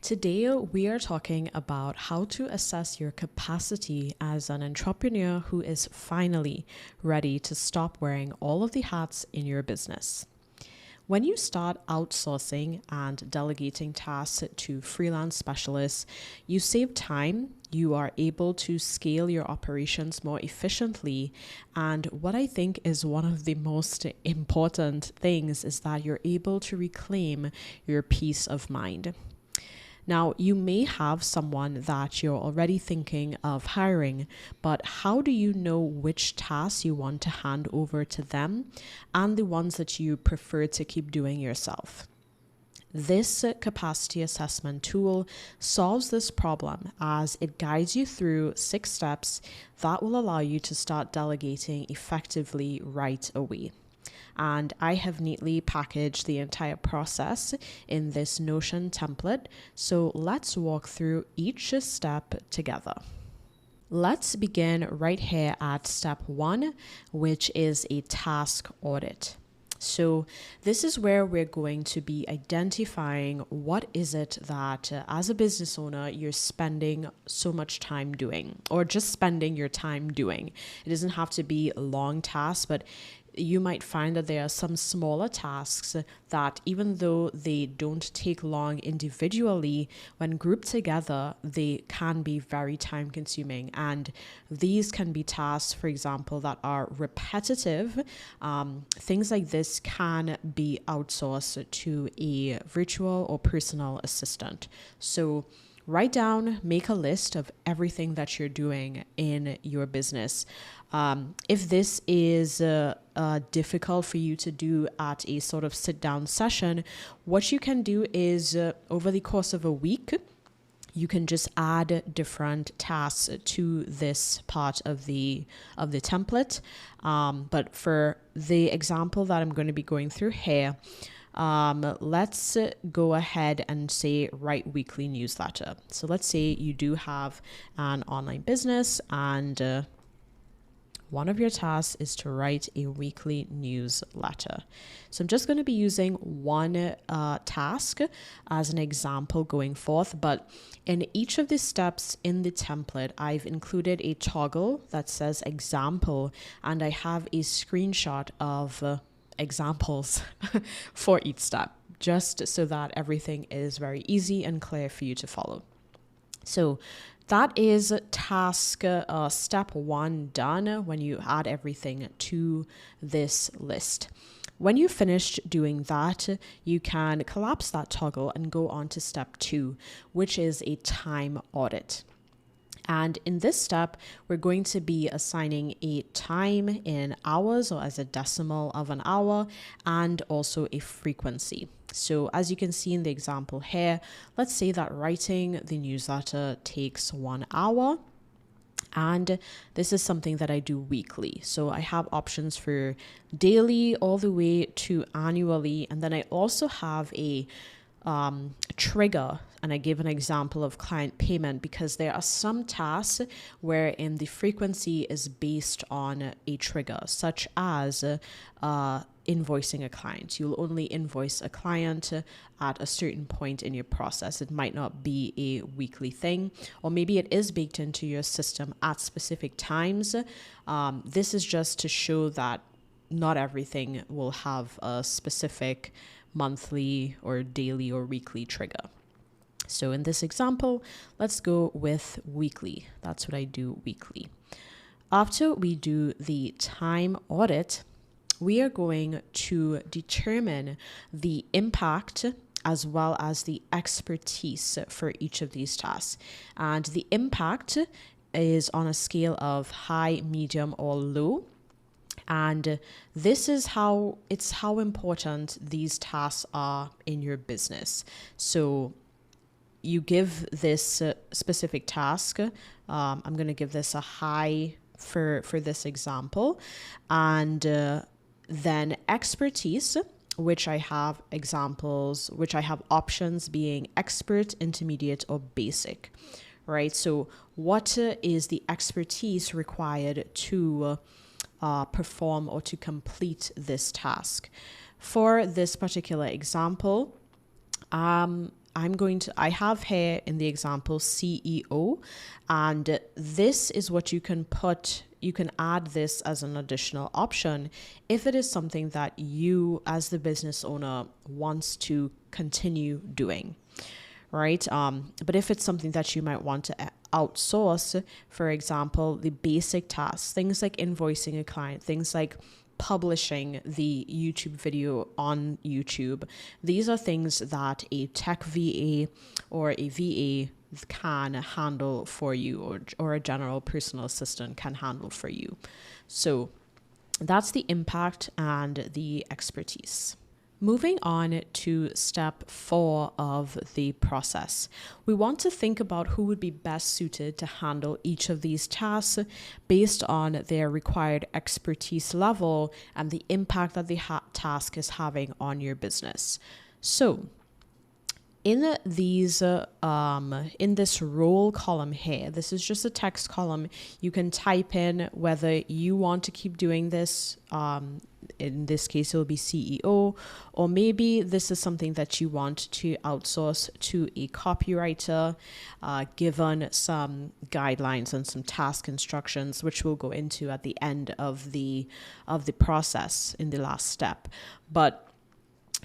Today, we are talking about how to assess your capacity as an entrepreneur who is finally ready to stop wearing all of the hats in your business. When you start outsourcing and delegating tasks to freelance specialists, you save time, you are able to scale your operations more efficiently, and what I think is one of the most important things is that you're able to reclaim your peace of mind. Now, you may have someone that you're already thinking of hiring, but how do you know which tasks you want to hand over to them and the ones that you prefer to keep doing yourself? This capacity assessment tool solves this problem as it guides you through 6 steps that will allow you to start delegating effectively right away. And I have neatly packaged the entire process in this Notion template. So let's walk through each step together. Let's begin right here at step 1, which is a task audit. So this is where we're going to be identifying what is it that as a business owner you're spending so much time doing, or just spending your time doing. It doesn't have to be a long task, but you might find that there are some smaller tasks that, even though they don't take long individually, when grouped together, they can be very time consuming. And these can be tasks, for example, that are repetitive. Things like this can be outsourced to a virtual or personal assistant. So write down, make a list of everything that you're doing in your business. If this is difficult for you to do at a sort of sit-down session, what you can do is over the course of a week, you can just add different tasks to this part of the template. But for the example that I'm going to be going through here, let's go ahead and say write weekly newsletter. So let's say you do have an online business and one of your tasks is to write a weekly newsletter. So I'm just going to be using one task as an example going forth, but in each of the steps in the template, I've included a toggle that says example, and I have a screenshot of examples for each step, just so that everything is very easy and clear for you to follow. So that is task step 1 done when you add everything to this list. When you've finished doing that, you can collapse that toggle and go on to step 2, which is a time audit. And in this step, we're going to be assigning a time in hours, or as a decimal of an hour, and also a frequency. So as you can see in the example here, let's say that writing the newsletter takes 1 hour. And this is something that I do weekly. So I have options for daily all the way to annually. And then I also have a trigger, and I give an example of client payment because there are some tasks wherein the frequency is based on a trigger, such as invoicing a client. You'll only invoice a client at a certain point in your process. It might not be a weekly thing, or maybe it is baked into your system at specific times. This is just to show that not everything will have a specific monthly or daily or weekly trigger. So in this example, let's go with weekly. That's what I do weekly. After we do the time audit, we are going to determine the impact as well as the expertise for each of these tasks. And the impact is on a scale of high, medium, or low. And this is how important these tasks are in your business. So you give this specific task. I'm going to give this a high for this example. And then expertise, which I have examples, which I have options being expert, intermediate, or basic, right? So what is the expertise required to perform or to complete this task? For this particular example, I have here in the example CEO, and this is what you can add this as an additional option if it is something that you as the business owner wants to continue doing, right? But if it's something that you might want to outsource, for example, the basic tasks, things like invoicing a client, things like publishing the YouTube video on YouTube. These are things that a tech VA or a VA can handle for you, or a general personal assistant can handle for you. So that's the impact and the expertise. Moving on to step 4 of the process, we want to think about who would be best suited to handle each of these tasks based on their required expertise level and the impact that the task is having on your business. So in these, in this role column here, this is just a text column. You can type in whether you want to keep doing this. In this case, it will be CEO, or maybe this is something that you want to outsource to a copywriter, given some guidelines and some task instructions, which we'll go into at the end of the process in the last step. But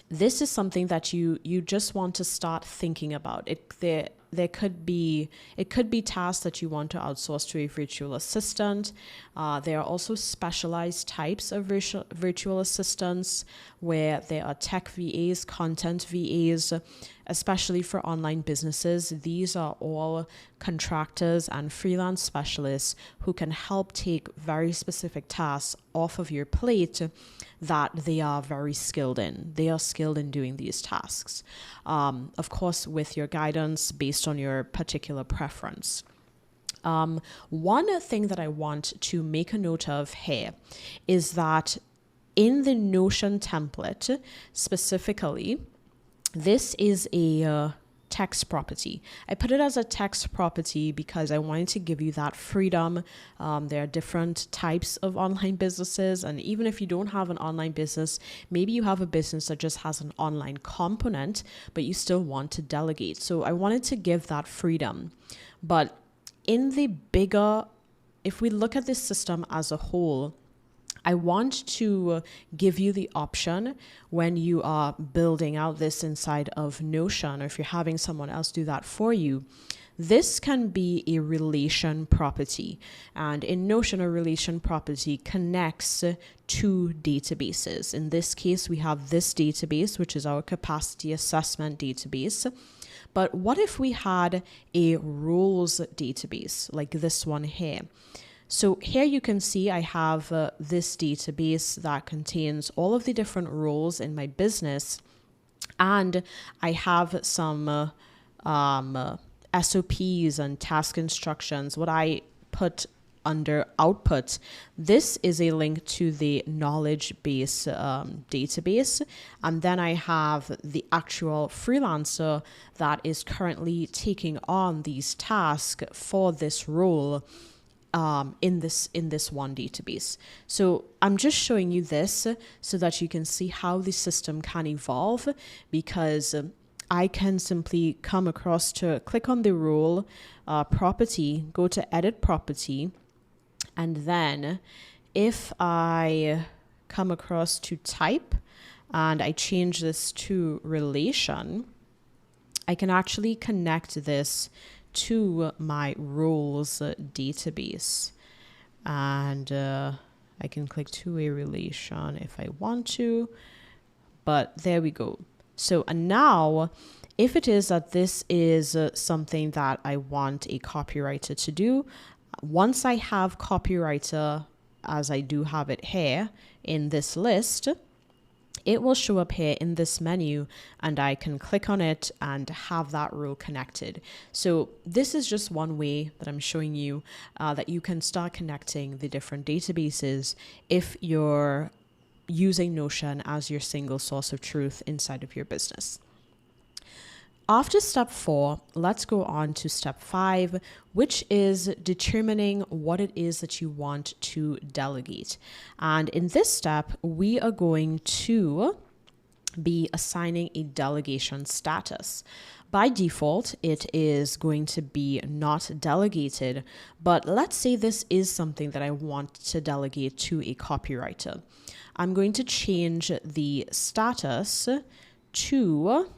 this is something that you just want to start thinking about. It could be tasks that you want to outsource to a virtual assistant. There are also specialized types of virtual assistants where there are tech VAs, content VAs, especially for online businesses. These are all contractors and freelance specialists who can help take very specific tasks off of your plate that they are very skilled in. They are skilled in doing these tasks. Of course, with your guidance based on your particular preference. One thing that I want to make a note of here is that in the Notion template specifically, this is a text property. I put it as a text property because I wanted to give you that freedom. There are different types of online businesses, and even if you don't have an online business, maybe you have a business that just has an online component, but you still want to delegate. So I wanted to give that freedom. But in the bigger, if we look at this system as a whole, I want to give you the option when you are building out this inside of Notion, or if you're having someone else do that for you. This can be a relation property. And in Notion, a relation property connects to databases. In this case, we have this database, which is our capacity assessment database. But what if we had a roles database like this one here? So here you can see I have this database that contains all of the different roles in my business, and I have some SOPs and task instructions. What I put under output, this is a link to the knowledge base database, and then I have the actual freelancer that is currently taking on these tasks for this role in this one database. So I'm just showing you this so that you can see how the system can evolve, because I can simply come across to click on the role property, go to edit property, and then if I come across to type and I change this to relation, I can actually connect this to my roles database, and I can click to a relation if I want to, but there we go. So and now if it is that this is something that I want a copywriter to do, once I have copywriter, as I do have it here in this list, it will show up here in this menu, and I can click on it and have that role connected. So this is just one way that I'm showing you that you can start connecting the different databases if you're using Notion as your single source of truth inside of your business. After step 4, let's go on to step 5, which is determining what it is that you want to delegate. And in this step, we are going to be assigning a delegation status. By default, it is going to be not delegated, but let's say this is something that I want to delegate to a copywriter. I'm going to change the status to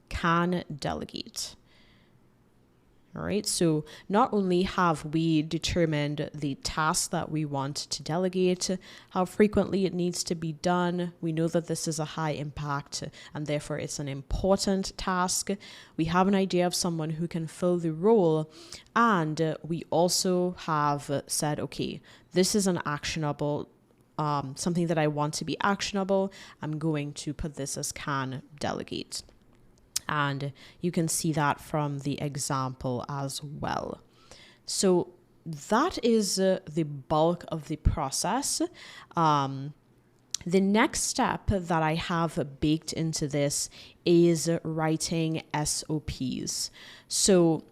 can delegate. All right, so not only have we determined the task that we want to delegate, how frequently it needs to be done, we know that this is a high impact and therefore it's an important task. We have an idea of someone who can fill the role, and we also have said, okay, this is an actionable, something that I want to be actionable. I'm going to put this as can delegate. And you can see that from the example as well. So that is the bulk of the process. The next step that I have baked into this is writing SOPs. So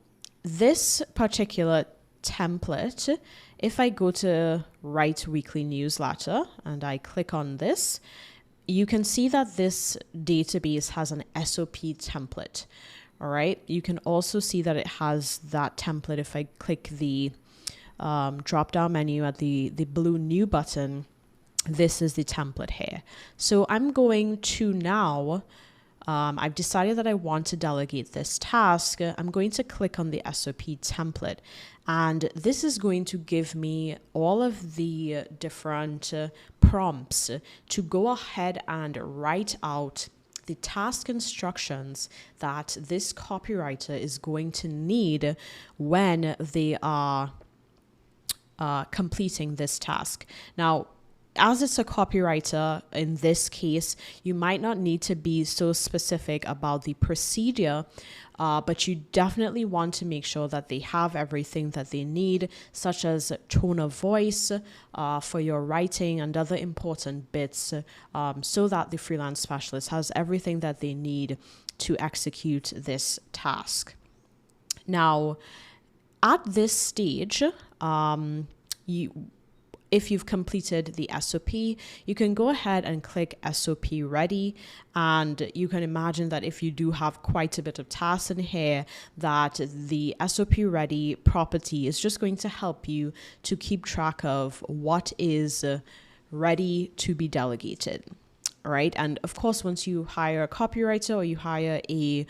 this particular template, if I go to Write Weekly Newsletter and I click on this, you can see that this database has an SOP template. All right. You can also see that it has that template. If I click the drop down menu at the blue new button, this is the template here. So I'm going to now, I've decided that I want to delegate this task. I'm going to click on the SOP template, and this is going to give me all of the different prompts to go ahead and write out the task instructions that this copywriter is going to need when they are completing this task. Now, as it's a copywriter, in this case, you might not need to be so specific about the procedure, but you definitely want to make sure that they have everything that they need, such as tone of voice for your writing and other important bits, so that the freelance specialist has everything that they need to execute this task. Now, at this stage, if you've completed the SOP, you can go ahead and click SOP ready. And you can imagine that if you do have quite a bit of tasks in here, that the SOP ready property is just going to help you to keep track of what is ready to be delegated. All right. And of course, once you hire a copywriter or you hire a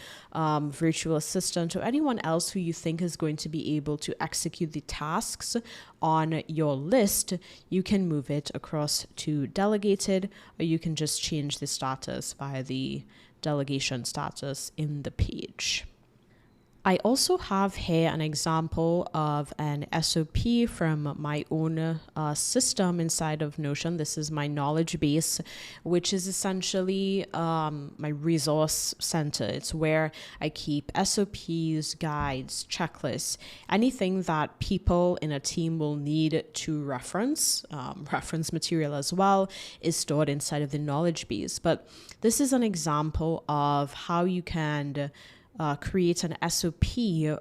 virtual assistant or anyone else who you think is going to be able to execute the tasks on your list, you can move it across to delegated, or you can just change the status via the delegation status in the page. I also have here an example of an SOP from my own system inside of Notion. This is my knowledge base, which is essentially my resource center. It's where I keep SOPs, guides, checklists, anything that people in a team will need to reference material as well, is stored inside of the knowledge base. But this is an example of how you can create an SOP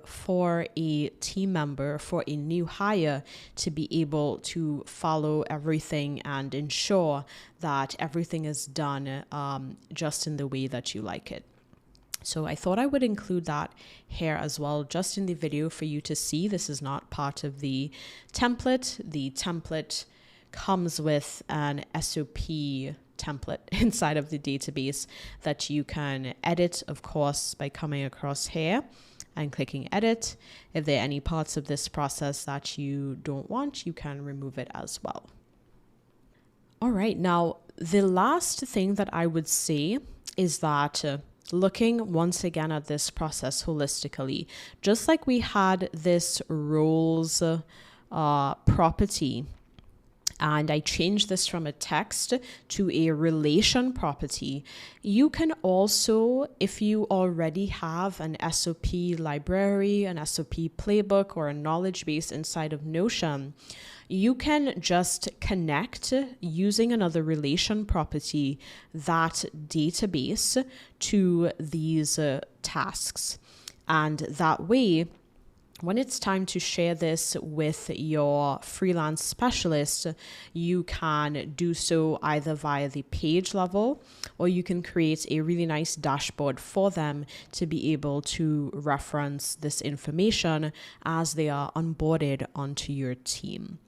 for a team member, for a new hire, to be able to follow everything and ensure that everything is done just in the way that you like it. So I thought I would include that here as well, just in the video for you to see. This is not part of the template. The template comes with an SOP template inside of the database that you can edit, of course, by coming across here and clicking edit. If there are any parts of this process that you don't want, you can remove it as well. All right, now the last thing that I would say is that looking once again at this process holistically, just like we had this roles property, and I changed this from a text to a relation property, you can also, if you already have an SOP library, an SOP playbook, or a knowledge base inside of Notion, you can just connect using another relation property that database to these tasks. And that way, When it's time to share this with your freelance specialist, you can do so either via the page level, or you can create a really nice dashboard for them to be able to reference this information as they are onboarded onto your team.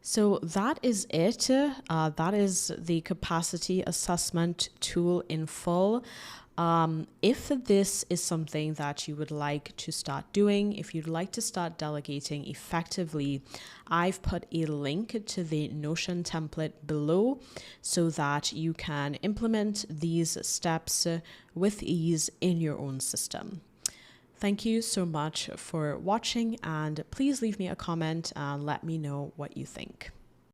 So that is it. That is the capacity assessment tool in full. If this is something that you would like to start doing, if you'd like to start delegating effectively, I've put a link to the Notion template below so that you can implement these steps with ease in your own system. Thank you so much for watching, and please leave me a comment and let me know what you think.